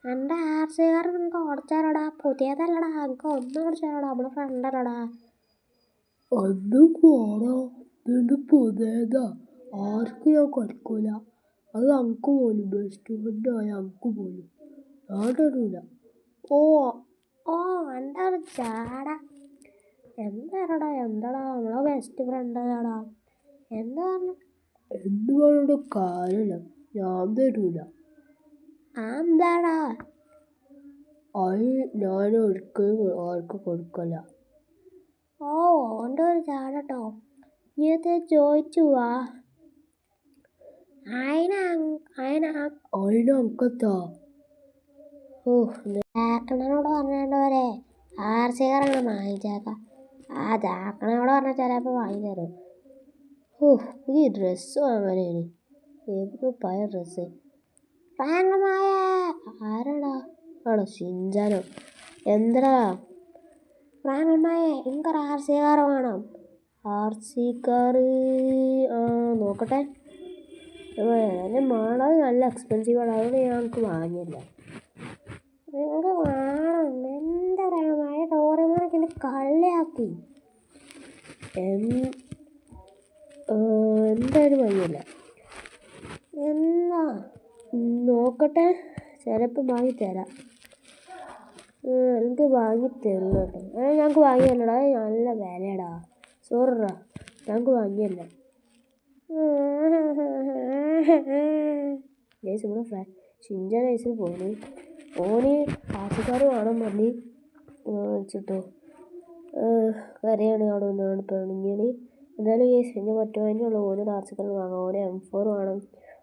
എൻ്റെ R C car നമുക്ക് ഓടിച്ചാലോടാ, പുതിയതല്ലടാ, നമുക്ക് ഒന്നും ഓടിച്ചാലോടാ, നമ്മളെ ഫ്രണ്ടല്ലടാ. അന്ന് പോണോ, ഇത് പുതിയതാ, ആർക്കും ഞാൻ കൊടുക്കൂല. അത് ഞങ്ങൾക്ക് പോലും ബെസ്റ്റ് ഫ്രണ്ടായ ഞങ്ങൾക്ക് പോലും ഞാൻ തരൂല. ഓ ഓ എൻ്റെ ഒരു ചാട, എന്താടാ നമ്മളെ ബെസ്റ്റ് ഫ്രണ്ടാടാ, എന്താ പറഞ്ഞു? എന്ത് പറഞ്ഞിട്ട് കാര്യമില്ല, ഞാൻ തരൂല. എന്താടാ? അത് ഞാൻ ഒരിക്കലും ആർക്കും കൊടുക്കല. ഓൻ്റെ ഒരു ചാടട്ടോ, നീ ഇത് ചോദിച്ചു വാ. അതിനക്കത്താ ജാക്കണനോട് പറഞ്ഞോണ്ടവരെ ആർ സി കാറാണ് വാങ്ങിച്ചേക്കാം. ആ ജാക്കണനോട് പറഞ്ഞാൽ ചിലപ്പോൾ വാങ്ങി തരും. പുതിയ ഡ്രസ്സ് വാങ്ങാനാണ്, എപ്പോൾ പഴയ ഡ്രസ്സ്. ആരാടാ? ആണോ ഷിൻജാനോ? എന്താ ഫ്രാങ്കന്മായെ, എനിക്കൊരു ആർ സി കാർ വേണം. ആർ സി കാറ് നോക്കട്ടെ. എൻ്റെ മോളത് നല്ല എക്സ്പെൻസീവാണ്, അതുകൊണ്ട് ഞങ്ങൾക്ക് വാങ്ങിയില്ല. നിങ്ങൾക്ക് വേണം, എന്താ പറയുക, ഡോറേമോനൊക്കെ എന്നെ കളിയാക്കി. എന്തായാലും വാങ്ങിയില്ല. എന്താ നോക്കട്ടെ, ചിലപ്പോൾ വാങ്ങിത്തരാം. എനിക്ക് വാങ്ങിത്തരും കേട്ടോ. ഞങ്ങൾക്ക് വാങ്ങിയല്ലടാ, നല്ല വിലയടാ. സോറിടാ, ഞങ്ങൾക്ക് വാങ്ങിയല്ല. ഗൈസ് നമ്മുടെ ഷിൻജാൻ ഗൈസിൽ ഓന് ആശുകാർ വേണം പറഞ്ഞ് വെച്ചിട്ടോ കരയാണ് അവിടെ വന്നാണ് പിണങ്ങിയാണ്. എന്തായാലും ഗൈസ് എൻ്റെ പറ്റുവാനുള്ള ഓനൊരു ആർസിക്കാർ വാങ്ങാം. ഓന് M4 വേണം,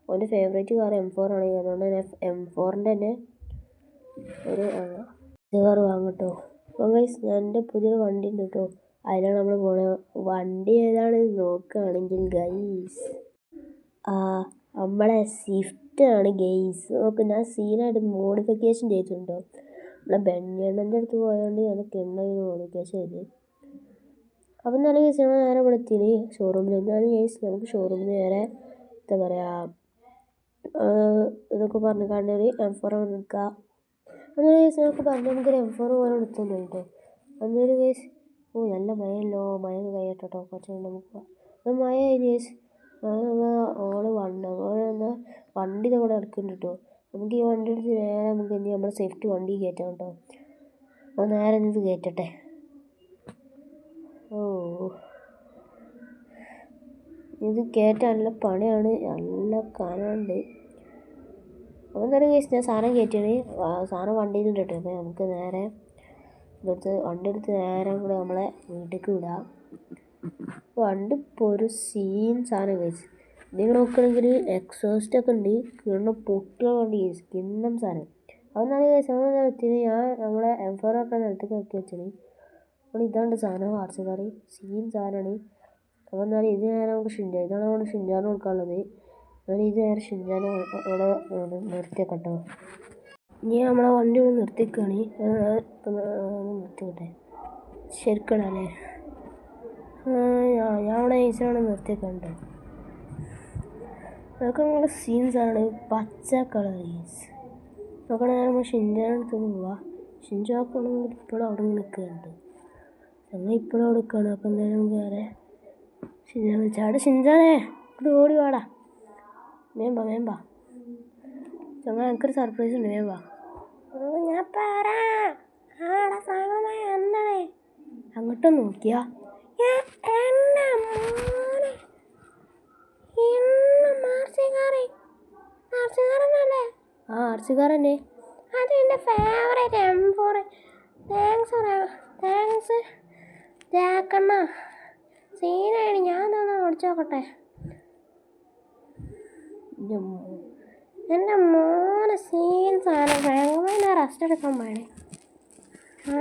ഓൻ്റെ ഫേവറേറ്റ് കാർ M4 ആണ്. അതുകൊണ്ട് തന്നെ M4ൻ്റെ തന്നെ ഒരു കാർ വാങ്ങട്ടോ. അപ്പം ഗൈസ് ഞാൻ എൻ്റെ പുതിയൊരു വണ്ടി ഉണ്ട് കേട്ടോ, അതിലാണ് നമ്മൾ പോണത്. വണ്ടി ഏതാണ് നോക്കുകയാണെങ്കിൽ ഗൈസ് നമ്മളെ സ്വിഫ്റ്റ് ആണ് ഗൈസ്. നോക്ക്, ഞാൻ സീനായിട്ട് മോഡിഫിക്കേഷൻ ചെയ്തിട്ടുണ്ടോ. നമ്മളെ ബെന്യണ്ണൻ്റെ അടുത്ത് പോയതുകൊണ്ട് എനിക്ക് എണ്ണയിൽ മോഡിഫിക്കേഷൻ ചെയ്ത്. അപ്പം എന്നാലും ഗൈസ് നമ്മൾ നേരെ വിളിത്തിന് ഷോറൂമിൽ. എന്നാലും ഗൈസ് നമുക്ക് ഷോറൂമിൽ നേരെ എന്താ പറയുക ഇതൊക്കെ പറഞ്ഞു കണ്ടൊരു M4 എടുക്കുക. അന്നൊരു കേസ് നമുക്ക് പറഞ്ഞു, നമുക്കൊരു M4 പോലെ എടുത്തോണ്ട് കേട്ടോ. അന്നൊരു കേസ് നല്ല മഴയല്ലോ, മഴ കഴിയട്ടോ കുറച്ച് നമുക്ക് മഴ കഴിഞ്ഞ് കേസ് ഓള് വണ്ടി നമ്മുടെ എടുക്കുന്നുണ്ട് കേട്ടോ. നമുക്ക് ഈ വണ്ടി എടുത്ത് നേരെ നമുക്ക് ഇനി നമ്മുടെ സേഫ്റ്റി വണ്ടി കയറ്റാം കേട്ടോ. അപ്പോൾ നേരെ ഇത് കയറ്റട്ടെ. ഇത് കയറ്റാൻ നല്ല പണിയാണ്, നല്ല കനമുണ്ട്. അപ്പോൾ എന്തായാലും കേസ് ഞാൻ സാധനം കയറ്റിയാണ്, സാധനം വണ്ടിയിലുണ്ട് കേട്ടോ. അപ്പോൾ നമുക്ക് നേരെ വണ്ടി എടുത്ത് നേരെ കൂടെ നമ്മളെ വീട്ടിലേക്ക് വിടാം. വണ്ടി ഇപ്പോൾ ഒരു സീൻ സാധനം കഴിച്ച് നിങ്ങൾ നോക്കുകയാണെങ്കിൽ എക്സോസ്റ്റൊക്കെ ഉണ്ട്, കിണ്ണം പൊട്ടുകൾ വണ്ടി കഴിച്ച് കിണ്ണം സാധനം. അതെന്നാണ് കഴിച്ച് നമ്മൾ നിർത്തിന് ഞാൻ നമ്മളെ M4 ഒക്കെ നിലത്തേക്ക് ഇറക്കി വെച്ചാണ്. അപ്പോൾ ഇതാണ്ട് സാധനം ആർസുകാർ സീൻ സാധനമാണ്. അപ്പോൾ എന്നാലും ഇത് നേരെ നമുക്ക് ഇതാണ് നമ്മുടെ ഷിൻജാന് കൊടുക്കാനുള്ളത്. എന്നാൽ ഇത് നേരെ ഷിൻജാനെ അവിടെ നിർത്തിയേക്കട്ടോ. ഇനി നമ്മളെ വണ്ടി ഇവിടെ നിർത്തിക്കുകയാണ്, നിർത്തിക്കട്ടെ ശരിക്കടല്ലേ. ഞാൻ അവിടെ ഈസിയാണ് നിർത്തിയേക്കണ്ടോ. അതൊക്കെ നമ്മളെ സീൻസാണ്, പച്ച കളർ ഈസ് നോക്കണേ. നമ്മൾ ഷിൻജാനെ അടുത്ത് പോവാം. ഷിൻജാക്കാണെങ്കിൽ ഇപ്പോഴും അവിടെ നിൽക്കുന്നുണ്ട്, ഞങ്ങൾ ഇപ്പോഴും അവിടെ നിൽക്കുകയാണ്. അപ്പം എന്തായാലും നമുക്ക് വേറെ ഷിൻജാൻ വിളിച്ചാടെ, ഷിൻജാനെ ഇവിടെ ഓടി വാടാ, വേമ്പാ ചങ്ങ, എനിക്കൊരു സർപ്രൈസ് ഉണ്ട്, വേമ്പാ. ഞാൻ എന്താണ് അങ്ങോട്ട് നോക്കിയാ ആർസിക്കാർ തന്നെ. അത് എൻ്റെ ഫേവറേറ്റ് M4. താങ്ക്സ് ജാക്കണ്ണ, സീനാണ്. ഞാൻ തന്നെ ഓടിച്ചു നോക്കട്ടെ. എൻ്റെ മോനെ സീൻ സാധനം ഭയങ്കര റെസ്റ്റ് എടുക്കാൻ വേണേ.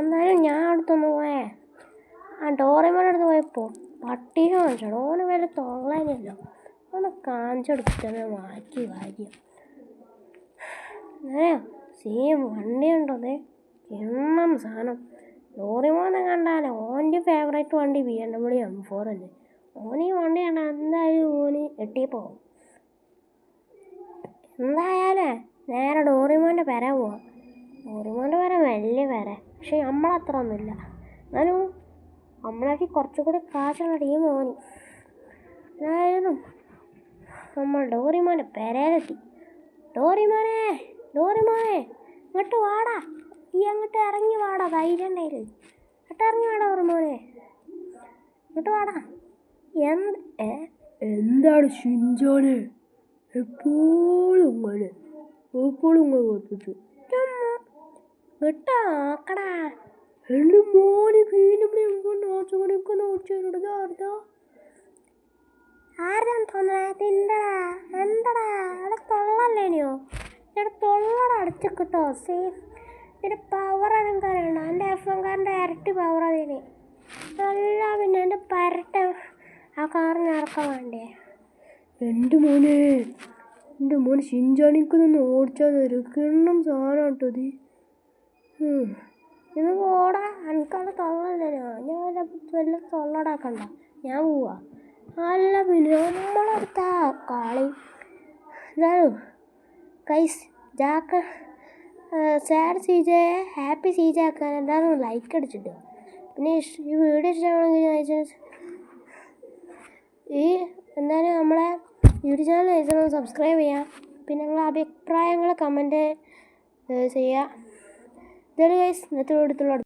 എന്തായാലും ഞാൻ അടുത്തൊന്ന് പോയേ, ആ ഡോറേമോൻ്റെ അടുത്ത് പോയപ്പോൾ പട്ടിക കാണിച്ചോ. ഓന് വരെ തൊള്ളയിലല്ലോ, ഒന്ന് കാണിച്ചെടുത്തിട്ട് മാറ്റി കാര്യം. അങ്ങനെയോ സീൻ വണ്ടി ഉണ്ടോ, എണ്ണം സാധനം. ഡോറേമോനെ കണ്ടാലേ ഓൻ്റെ ഫേവറേറ്റ് വണ്ടി BMW M4 അല്ലേ. ഓന് ഈ വണ്ടി കണ്ടാൽ എന്തായാലും ഓന് എട്ടിപ്പോവും. എന്തായാലും നേരെ ഡോറേമോൻ്റെ പെര പോവാം. ഡോറിമോൻ്റെ വരെ വലിയ വരെ, പക്ഷെ നമ്മളത്ര ഒന്നുമില്ല. എന്നാലും നമ്മളാക്കി കുറച്ചുകൂടി കാശുള്ള ടീം ഓനി. എന്തായാലും നമ്മൾ ഡോറിമോൻ്റെ പെരയിലെത്തി. ഡോറിമോനെ ഇങ്ങോട്ട് വാടാ, ഈ അങ്ങോട്ട് ഇറങ്ങി വാടാ, ധൈര്യം ഉണ്ടായില്ലേ, ഇങ്ങോട്ട് ഇറങ്ങി വാടാ ഡോറിമോനെ, ഇങ്ങോട്ട് വാടാ. എന്താണ് ഷിൻചാനെ എപ്പോഴും ഇങ്ങനെ ഓർപ്പിച്ചു? ഇങ്ങോട്ട് നോക്കടാ. എൻ്റെ മോനെ നോച്ചോടാ. ആരും തോന്നണേ തിണ്ടടാ, എന്തടാ അവിടെ തൊള്ളല്ലേനിയോ, ഇവിടെ തൊള്ളട അടച്ചു കിട്ടോ. ഇതിൻ്റെ പവർ അലങ്കാരമുണ്ടോ, എൻ്റെ എഫ്-കാരൻ്റെ ഇരട്ടി പവർ അതിന് അല്ല. പിന്നെ എൻ്റെ പരട്ട ആ കാറിന് ഇറക്കാൻ വേണ്ടേ. എൻ്റെ മോനെ ഷിൻചാനിക്കൊന്ന് ഓടിച്ചാൽ തരും, കിണ്ണം സാധനം കേട്ടത്. ഇന്ന് പോടാ, എനിക്കവിടെ തൊള്ളല്ലേനോ, ഞാൻ വല്ല തൊള്ളടാക്കണ്ട, ഞാൻ പോവാ. അല്ല പിന്നെ നമ്മളടുത്താ കളി. എന്തായാലും guys, Jack sad CJ happy CJ ആക്കാൻ എന്തായാലും ലൈക്ക് അടിച്ചിട്ടോ. പിന്നെ ഈ വീഡിയോ ഇഷ്ടമാണെങ്കിൽ എന്തായാലും നമ്മളെ യൂട്യൂബ് ചാനൽ അയച്ചാൽ സബ്സ്ക്രൈബ് ചെയ്യാം. പിന്നെ നിങ്ങളെ അഭിപ്രായങ്ങൾ കമൻറ്റ് ചെയ്യുക. ഇതൊരു ഗൈസ് ഇന്നത്തെ വീഡിയോത്തുള്ള